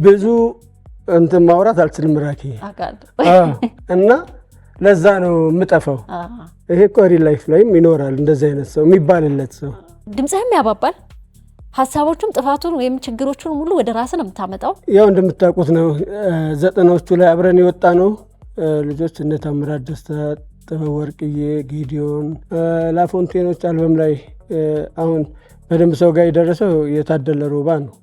ብዙ እንትን ማውራት አልችልም ራኪ እና ለዛ ነው የምጠፋው ይሄ ኮሪ ላይፍ ላይም ይኖራል እንደዚህ አይነት ሰው የሚባልለት ሰው ድምጽህም ያባባል ሐሳቦቹም ጥፋቱን ወይም ችግሮቹን ሙሉ ወደ ራስ ነው የምታመጣው ያው እንደምታውቁት ነው ዘጠናዎቹ ላይ አብረን የወጣ ነው ልጆች እነ ታምራት ደስታ ጥበብ ወርቅዬ ጊዲዮን ላፎንቴኖች አልበም ላይ አሁን በደንብ ሰው ጋር የደረሰው የታደለ ሮባ ነው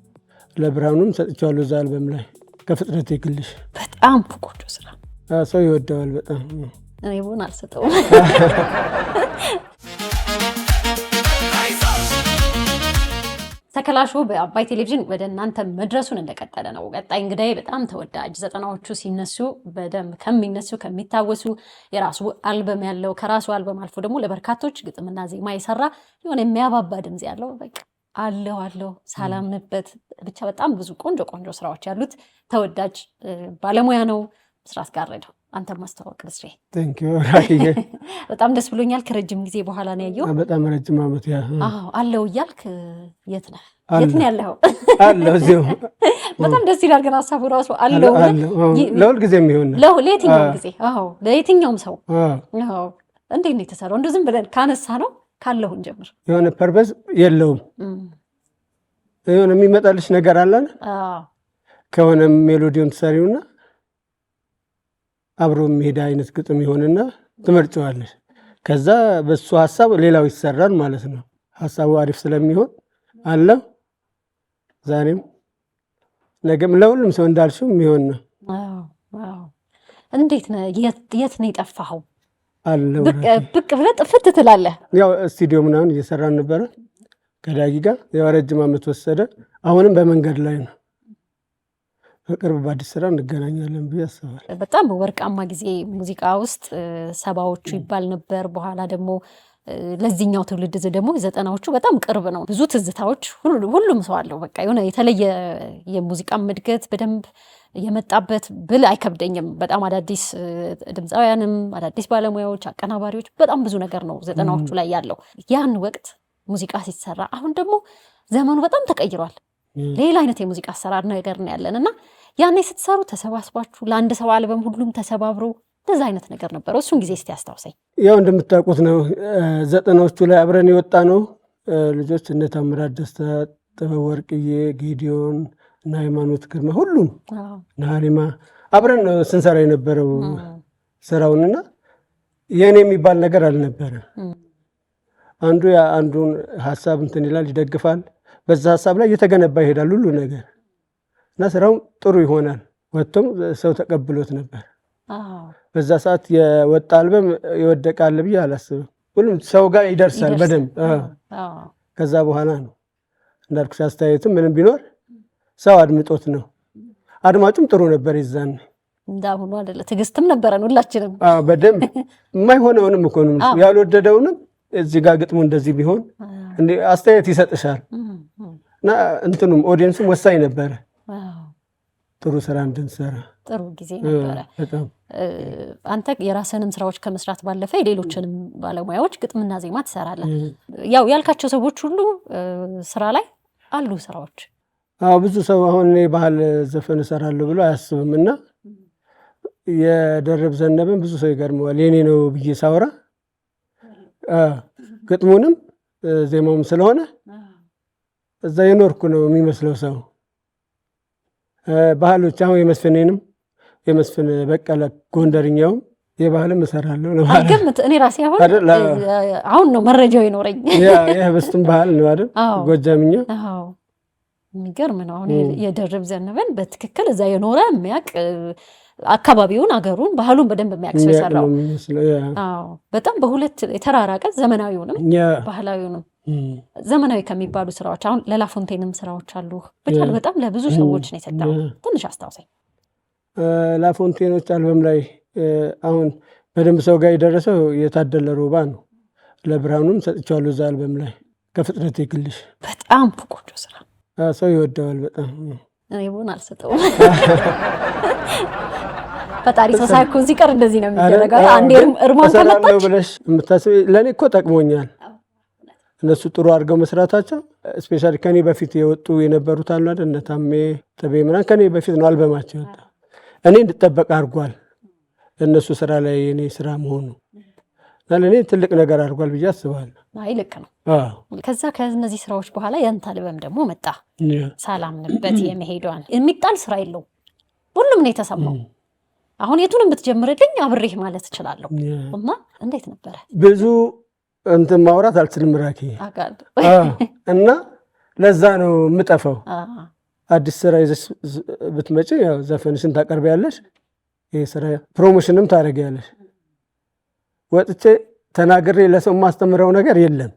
ለብርሃኑም ሰጥቻለሁ እዛ አልበም ላይ ከፍጥረት ይግልሽ በጣም ቆንጆ ስራ ሰው ይወደዋል በጣም እኔ ቡን አልሰጠውም ተከላሹ በአባይ ቴሌቪዥን ወደ እናንተ መድረሱን እንደቀጠለ ነው ቀጣይ እንግዳይ በጣም ተወዳጅ ዘጠናዎቹ ሲነሱ በደም ከሚነሱ ከሚታወሱ የራሱ አልበም ያለው ከራሱ አልበም አልፎ ደግሞ ለበርካቶች ግጥምና ዜማ ይሰራ የሆነ የሚያባባ ድምጽ ያለው በቃ አለው ሳላምንበት ብቻ በጣም ብዙ ቆንጆ ስራዎች ያሉት ተወዳጅ ባለሙያ ነው መስራት ጋረደው አንተ ማስተዋወቅ ልስሬ ቴንክ ዩ ራኪዬ በጣም ደስ ብሎኛል ከረጅም ጊዜ በኋላ ነው ያየው በጣም ረጅም አመት ያ አለው ይያልክ የት ነህ ያለው አለው እዚሁ በጣም ደስ ይላል ግን ሐሳቡ ራሱ አለው ለሁል ጊዜ የሚሆን ነው ለየትኛውም ጊዜ ለየትኛውም ሰው እንዴት ነው የተሰራው እንደው ዝም ብለን ካነሳ ነው ካለው እንጀምር የሆነ ፐርፐዝ የለውም የሆነ የሚመጣልሽ ነገር አላለ ከሆነ ሜሎዲውን ተሰሪውና አብሮ የሚሄድ አይነት ግጥም ይሆንና ትመርጫዋለሽ ከዛ በሱ ሐሳብ ሌላው ይሰራል ማለት ነው ሐሳቡ አሪፍ ስለሚሆን አለ ዛሬም ነገም ለሁሉም ሰው እንዳልሽው የሚሆን ነው እንዴት ነው የት ነው የጠፋኸው አለ ብቅ ብለህ ጥፍት ትላለህ ያው ስቱዲዮ ምናምን እየሰራን ነበር ከዳጊ ጋር ያው ረጅም አመት ወሰደ አሁንም በመንገድ ላይ ነው በቅርብ በአዲስ ስራ እንገናኛለን ብዬ አስባለሁ በጣም ወርቃማ ጊዜ ሙዚቃ ውስጥ ሰባዎቹ ይባል ነበር በኋላ ደግሞ ለዚህኛው ትውልድ ደግሞ ዘጠናዎቹ በጣም ቅርብ ነው ብዙ ትዝታዎች ሁሉም ሰው አለው በቃ የሆነ የተለየ የሙዚቃ ምድገት በደንብ የመጣበት ብል አይከብደኝም በጣም አዳዲስ ድምጻውያንም አዳዲስ ባለሙያዎች አቀናባሪዎች በጣም ብዙ ነገር ነው ዘጠናዎቹ ላይ ያለው ያን ወቅት ሙዚቃ ሲሰራ አሁን ደግሞ ዘመኑ በጣም ተቀይሯል ሌላ አይነት የሙዚቃ አሰራር ነገር ነው ያለንና ያኔ ስትሰሩ ተሰባስባችሁ ለአንድ ሰው አልበም ሁሉም ተሰባብሮ እንደዛ አይነት ነገር ነበር እሱን ጊዜ እስቲ አስታውሰኝ ያው እንደምታውቁት ነው ዘጠናዎቹ ላይ አብረን የወጣ ነው ልጆች እነ ታምራት ደስታ ጥበብ ወርቅዬ ጊዲዮን እና ሃይማኖት ግርማ ሁሉም ናሊማ አብረን ስንሰራ የነበረው ስራውንና የኔ የሚባል ነገር አልነበረም አንዱን ሐሳብ እንትን ይላል ይደግፋል በዛ ሐሳብ ላይ እየተገነባ ይሄዳል ሁሉ ነገር እና ስራው ጥሩ ይሆናል ወጥቶም ሰው ተቀብሎት ነበር በዛ ሰዓት የወጣ አልበም ይወደቃል ብዬ አላስብም ሁሉም ሰው ጋር ይደርሳል በደንብ ከዛ በኋላ ነው እንዳልኩሽ አስተያየቱም ምንም ቢኖር ሰው አድምጦት ነው አድማጩም ጥሩ ነበር ይዛን እንዳሁኑ አይደለ ትግስትም ነበረን ሁላችንም በደንብ የማይሆነውንም እኮ ነው ያልወደደውንም እዚህ ጋር ግጥሙ እንደዚህ ቢሆን እንዴ አስተያየት ይሰጥሻል እና እንትኑም ኦዲየንስም ወሳኝ ነበር ጥሩ ስራ እንድንሰራ ጥሩ ጊዜ ነበር በጣም አንተ የራስህንም ስራዎች ከመስራት ባለፈ የሌሎችንም ባለሙያዎች ግጥምና ዜማ ትሰራለህ ያው ያልካቸው ሰዎች ሁሉ ስራ ላይ አሉ ስራዎች ብዙ ሰው አሁን ባህል ዘፈን እሰራለሁ ብሎ አያስብምና የደረብ ዘነበን ብዙ ሰው ይገርመዋል የኔ ነው ብዬ ሳወራ ግጥሙንም ዜማውም ስለሆነ እዛ የኖርኩ ነው የሚመስለው ሰው ባህሎች አሁን የመስፍን በቀለ ጎንደርኛውም የባህልም እሰራለሁ ነው አገምት እኔ ራሴ አሁን ነው መረጃው ይኖረኝ የህብስቱም ባህል ነው አይደል ጎጃምኛ የሚገርም ነው አሁን የደረብ ዘነበን በትክክል እዛ የኖረ የሚያቅ አካባቢውን አገሩን ባህሉን በደንብ የሚያክስ ይሰራው በጣም በሁለት የተራራቀ ዘመናዊውንም ባህላዊውንም ዘመናዊ ከሚባሉ ስራዎች አሁን ለላፎንቴንም ስራዎች አሉ በጣም ለብዙ ሰዎች ነው የሰጣው ትንሽ አስታውሰኝ ላፎንቴኖች አልበም ላይ አሁን በደንብ ሰው ጋር የደረሰው የታደለ ሮባ ነው ለብርሃኑም ሰጥቻለሁ እዛ አልበም ላይ ከፍጥረት ይግልሽ በጣም ቆንጆ ስራ ሰው ይወደዋል በጣም እኔ ቡን አልሰጠውም ፈጣሪ ተሳክቶ ሲቀር እንደዚህ ነው የሚደረገው አንዴ እርማን ከመጣች ብለሽ የምታስቢ ለኔ እኮ ጠቅሞኛል እነሱ ጥሩ አድርገው መስራታቸው ስፔሻሊ ከኔ በፊት የወጡ የነበሩት አሉ አይደል እነ ታሜ ተቤ ምናምን ከኔ በፊት ነው አልበማቸው የወጣ እኔ እንድጠበቅ አድርጓል እነሱ ስራ ላይ የኔ ስራ መሆኑ ለኔ ትልቅ ነገር አድርጓል ብዬ አስባለሁ። አይ ልክ ነው። ከዛ ከነዚህ ስራዎች በኋላ ያንተ አልበም ደግሞ መጣ ሳላምንበት የመሄዷን የሚጣል ስራ የለው ሁሉም ነው የተሰማው። አሁን የቱንም ብትጀምርልኝ አብሬህ ማለት እችላለሁ እና እንዴት ነበረ? ብዙ እንትን ማውራት አልችልም ራኪ እና ለዛ ነው የምጠፋው። አዲስ ስራ ይዘሽ ብትመጪ ያው ዘፈንሽን ታቀርቢያለሽ፣ ይሄ ስራ ፕሮሞሽንም ታደርጊያለሽ። ወጥቼ ተናግሬ ለሰው ማስተምረው ነገር የለም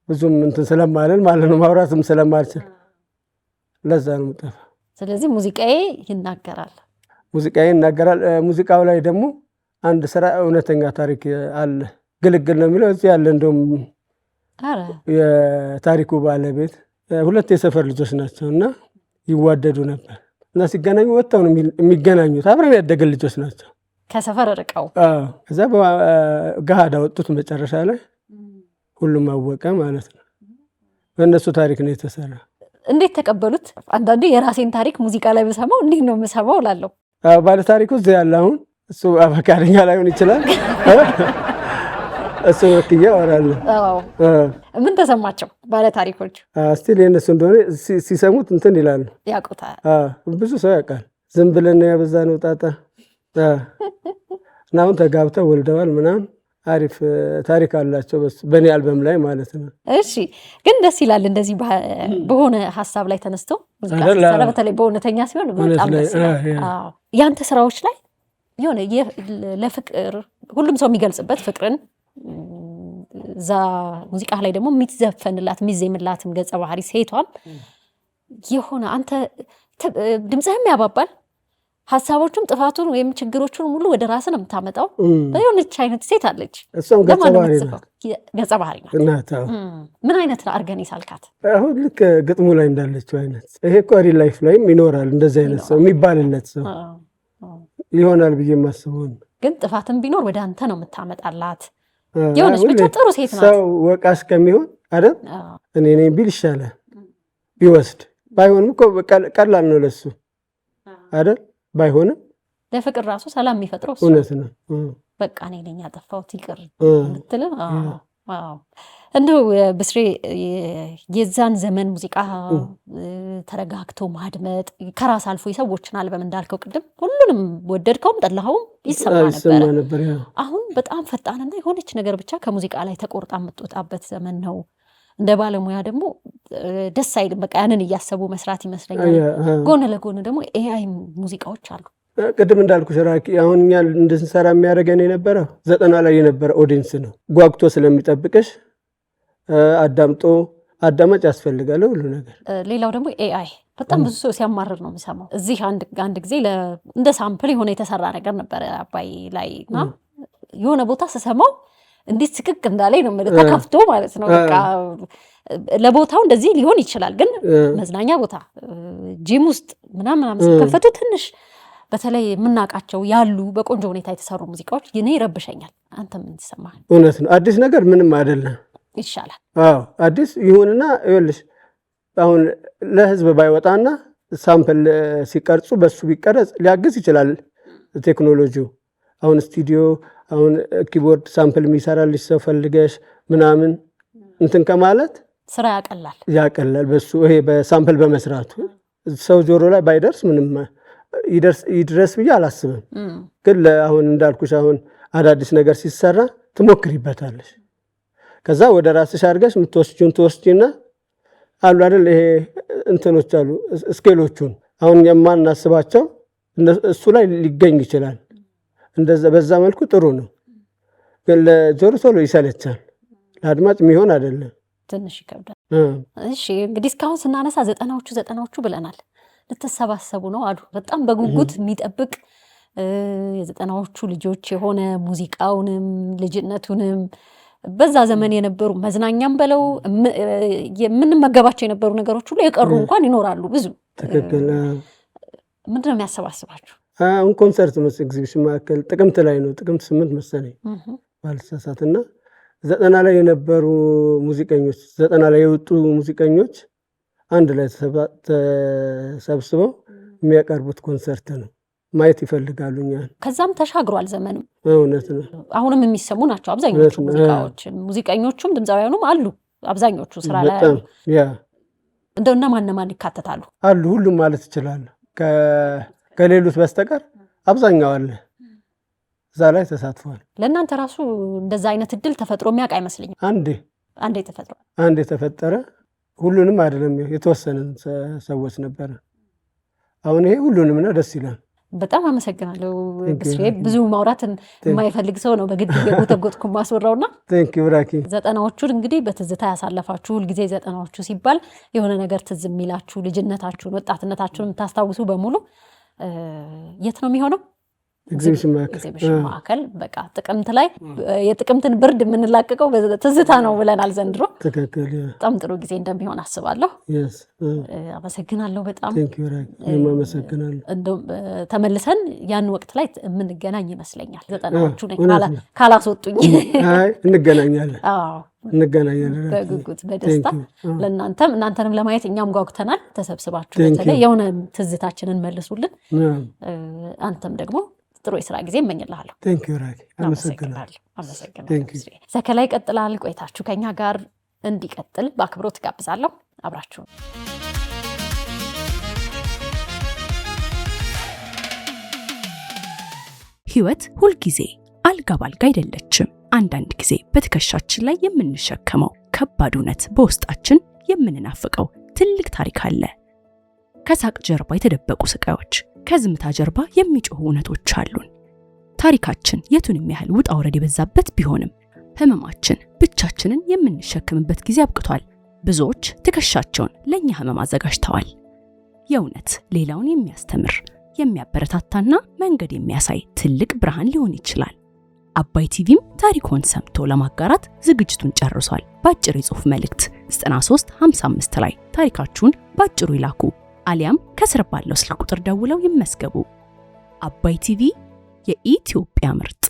ብዙም እንትን ስለማልን ማለት ነው ማውራትም ስለማልችል ለዛ ነው የምጠፋው። ስለዚህ ሙዚቃዬ ይናገራል። ሙዚቃው ላይ ደግሞ አንድ ስራ እውነተኛ ታሪክ አለ። ግልግል ነው የሚለው እዚህ ያለ እንደውም የታሪኩ ባለቤት ሁለት የሰፈር ልጆች ናቸው እና ይዋደዱ ነበር እና ሲገናኙ ወጥተው ነው የሚገናኙት። አብረን ያደገን ልጆች ናቸው ከሰፈር ርቀው። ከዛ ገሃድ አወጡት መጨረሻ ላይ ሁሉም አወቀ ማለት ነው። በእነሱ ታሪክ ነው የተሰራ። እንዴት ተቀበሉት? አንዳንዴ የራሴን ታሪክ ሙዚቃ ላይ ብሰማው እንዲህ ነው የምሰማው እላለሁ። ባለ ታሪኩ እዚህ ያለ አሁን እሱ አፈቃደኛ ላይሆን ይችላል እሱ ወክዬ አወራለሁ። ምን ተሰማቸው ባለ ታሪኮች? ስቲል የእነሱ እንደሆነ ሲሰሙት እንትን ይላሉ፣ ያውቁታል። ብዙ ሰው ያውቃል። ዝም ብለን ያበዛነው ጣጣ እና አሁን ተጋብተው ወልደዋል ምናምን አሪፍ ታሪክ አላቸው በእኔ አልበም ላይ ማለት ነው። እሺ ግን ደስ ይላል እንደዚህ በሆነ ሀሳብ ላይ ተነስቶ በተለይ በእውነተኛ ሲሆን በጣም ደስ ይላል። ያንተ ስራዎች ላይ የሆነ ለፍቅር ሁሉም ሰው የሚገልጽበት ፍቅርን እዛ ሙዚቃ ላይ ደግሞ የሚዘፈንላት የሚዜምላትም ገጸ ባህሪ ሴቷም የሆነ አንተ ድምፅህም ያባባል ሀሳቦቹም ጥፋቱን ወይም ችግሮቹን ሙሉ ወደ ራስህ ነው የምታመጣው። በየሆነች አይነት ሴት አለች ገጸ ባህሪ ናት። ምን አይነት አድርገን ይሳልካት? አሁን ልክ ግጥሙ ላይ እንዳለችው አይነት ይሄ እኮ ሪል ላይፍ ላይም ይኖራል እንደዚህ አይነት ሰው የሚባልለት ሰው ይሆናል ብዬ የማስበው። ግን ጥፋትም ቢኖር ወደ አንተ ነው የምታመጣላት። የሆነች ብቻ ጥሩ ሴት ናት። ሰው ወቃሽ ከሚሆን አይደል እኔ ነኝ ቢል ይሻላል ቢወስድ። ባይሆንም እኮ ቀላል ነው ለሱ አይደል ባይሆንም ለፍቅር ራሱ ሰላም የሚፈጥረው እሱ እውነት ነው። በቃ እኔ ነኝ ያጠፋሁት ይቅር የምትልም እንደው ብስሬ የዛን ዘመን ሙዚቃ ተረጋግቶ ማድመጥ ከራስ አልፎ የሰዎችን አልበም እንዳልከው ቅድም ሁሉንም ወደድከውም ጠላኸውም ይሰማ ነበር። አሁን በጣም ፈጣንና የሆነች ነገር ብቻ ከሙዚቃ ላይ ተቆርጣ የምትወጣበት ዘመን ነው። እንደ ባለሙያ ደግሞ ደስ አይልም። በቃ ያንን እያሰቡ መስራት ይመስለኛል። ጎን ለጎን ደግሞ ኤአይ ሙዚቃዎች አሉ። ቅድም እንዳልኩሽ ራኪ አሁን እኛ እንድንሰራ የሚያደርገን የነበረው 90 ላይ የነበረ ኦዲየንስ ነው። ጓጉቶ ስለሚጠብቅሽ አዳማጭ ያስፈልጋል ሁሉ ነገር። ሌላው ደግሞ ኤአይ በጣም ብዙ ሰው ሲያማርር ነው የምሰማው። እዚህ አንድ ጊዜ እንደ ሳምፕል የሆነ የተሰራ ነገር ነበረ አባይ ላይ እና የሆነ ቦታ ስሰማው እንዴት ስቅቅ እንዳለኝ ነው ተከፍቶ ማለት ነው። በቃ ለቦታው እንደዚህ ሊሆን ይችላል፣ ግን መዝናኛ ቦታ ጂም ውስጥ ምናምን ሲከፈቱ ትንሽ በተለይ የምናውቃቸው ያሉ በቆንጆ ሁኔታ የተሰሩ ሙዚቃዎች እኔ ይረብሸኛል። አንተ ምን ይሰማሃል? እውነት ነው። አዲስ ነገር ምንም አይደለም፣ ይሻላል። አዲስ ይሁንና ይኸውልሽ አሁን ለህዝብ ባይወጣና ሳምፕል ሲቀርጹ በሱ ቢቀረጽ ሊያግዝ ይችላል ቴክኖሎጂው። አሁን ስቱዲዮ አሁን ኪቦርድ ሳምፕል የሚሰራልሽ ሰው ፈልገሽ ምናምን እንትን ከማለት ስራ ያቀላል በሱ ይሄ በሳምፕል በመስራቱ ሰው ጆሮ ላይ ባይደርስ ምንም ይድረስ ብዬ አላስብም። ግን አሁን እንዳልኩሽ አሁን አዳዲስ ነገር ሲሰራ ትሞክሪበታለሽ። ከዛ ወደ ራስሽ አድርገሽ የምትወስጂውን ትወስጂና አሉ አይደል ይሄ እንትኖች አሉ ስኬሎቹን አሁን የማናስባቸው እሱ ላይ ሊገኝ ይችላል። እንደዛ በዛ መልኩ ጥሩ ነው። ግን ለጆሮ ቶሎ ይሰለቻል፣ ለአድማጭ የሚሆን አይደለም፣ ትንሽ ይከብዳል። እሺ እንግዲህ እስካሁን ስናነሳ ዘጠናዎቹ ብለናል። ልትሰባሰቡ ነው አሉ። በጣም በጉጉት የሚጠብቅ የዘጠናዎቹ ልጆች የሆነ ሙዚቃውንም ልጅነቱንም በዛ ዘመን የነበሩ መዝናኛም በለው የምንመገባቸው የነበሩ ነገሮች ሁሉ የቀሩ እንኳን ይኖራሉ ብዙ። ትክክል። ምንድን ነው የሚያሰባስባችሁ? አሁን ኮንሰርት ኤግዚቢሽን ማዕከል ጥቅምት ላይ ነው፣ ጥቅምት 8 መሰለኝ ባልሳሳትና 90 ላይ የነበሩ ሙዚቀኞች 90 ላይ የወጡ ሙዚቀኞች አንድ ላይ ተሰብስበው የሚያቀርቡት ኮንሰርት ነው። ማየት ይፈልጋሉ እኛን። ከዛም ተሻግሯል ዘመኑ። እውነት ነው። አሁንም የሚሰሙ ናቸው አብዛኞቹ ሙዚቃዎች። ሙዚቀኞቹም ድምፃውያኑም አሉ አብዛኞቹ ስራ ላይ አሉ። እንደው እነማን ይካተታሉ? አሉ ሁሉም ማለት ይችላል። ከሌሉት በስተቀር አብዛኛው አለ እዛ ላይ ተሳትፏል። ለእናንተ ራሱ እንደዛ አይነት እድል ተፈጥሮ የሚያውቅ አይመስልኝም። አንዴ ተፈጠረ። ሁሉንም አይደለም የተወሰነ ሰዎች ነበረ። አሁን ይሄ ሁሉንም ነው። ደስ ይላል። በጣም አመሰግናለሁ ብስሬ። ብዙ ማውራትን የማይፈልግ ሰው ነው በግድ የጎተጎትኩ ማስወራውና ዘጠናዎቹን እንግዲህ በትዝታ ያሳለፋችሁ ሁልጊዜ ዘጠናዎቹ ሲባል የሆነ ነገር ትዝ የሚላችሁ ልጅነታችሁን ወጣትነታችሁን የምታስታውሱ በሙሉ የት ነው የሚሆነው? ኤግዚቢሽን ማዕከል። በቃ ጥቅምት ላይ የጥቅምትን ብርድ የምንላቀቀው ትዝታ ነው ብለናል ዘንድሮ። በጣም ጥሩ ጊዜ እንደሚሆን አስባለሁ። አመሰግናለሁ በጣም እንደውም ተመልሰን ያን ወቅት ላይ የምንገናኝ ይመስለኛል። ዘጠናዎቹ ካላስወጡኝ እንገናኛለን። በጉጉት በደስታ እናንተንም ለማየት እኛም ጓጉተናል። ተሰብስባችሁ በተለይ የሆነ ትዝታችንን መልሱልን። አንተም ደግሞ ጥሩ የስራ ጊዜ እመኝልሃለሁ። አመሰግናለሁ። ዘከላ ይቀጥላል። ቆይታችሁ ከኛ ጋር እንዲቀጥል በአክብሮት ጋብዛለሁ። አብራችሁ ህይወት ሁልጊዜ አልጋ ባልጋ አይደለችም። አንዳንድ ጊዜ በትከሻችን ላይ የምንሸከመው ከባድ እውነት፣ በውስጣችን የምንናፍቀው ትልቅ ታሪክ አለ። ከሳቅ ጀርባ የተደበቁ ስቃዮች፣ ከዝምታ ጀርባ የሚጮሁ እውነቶች አሉን። ታሪካችን የቱንም ያህል ውጣ ውረድ የበዛበት ቢሆንም ህመማችን ብቻችንን የምንሸከምበት ጊዜ አብቅቷል። ብዙዎች ትከሻቸውን ለኛ ህመም አዘጋጅተዋል። የእውነት ሌላውን የሚያስተምር የሚያበረታታና መንገድ የሚያሳይ ትልቅ ብርሃን ሊሆን ይችላል። አባይ ቲቪም ታሪኮን ሰምቶ ለማጋራት ዝግጅቱን ጨርሷል። በአጭር የጽሑፍ መልእክት 9355 ላይ ታሪካችሁን በአጭሩ ይላኩ፣ አሊያም ከስር ባለው ስልክ ቁጥር ደውለው ይመስገቡ። አባይ ቲቪ የኢትዮጵያ ምርጥ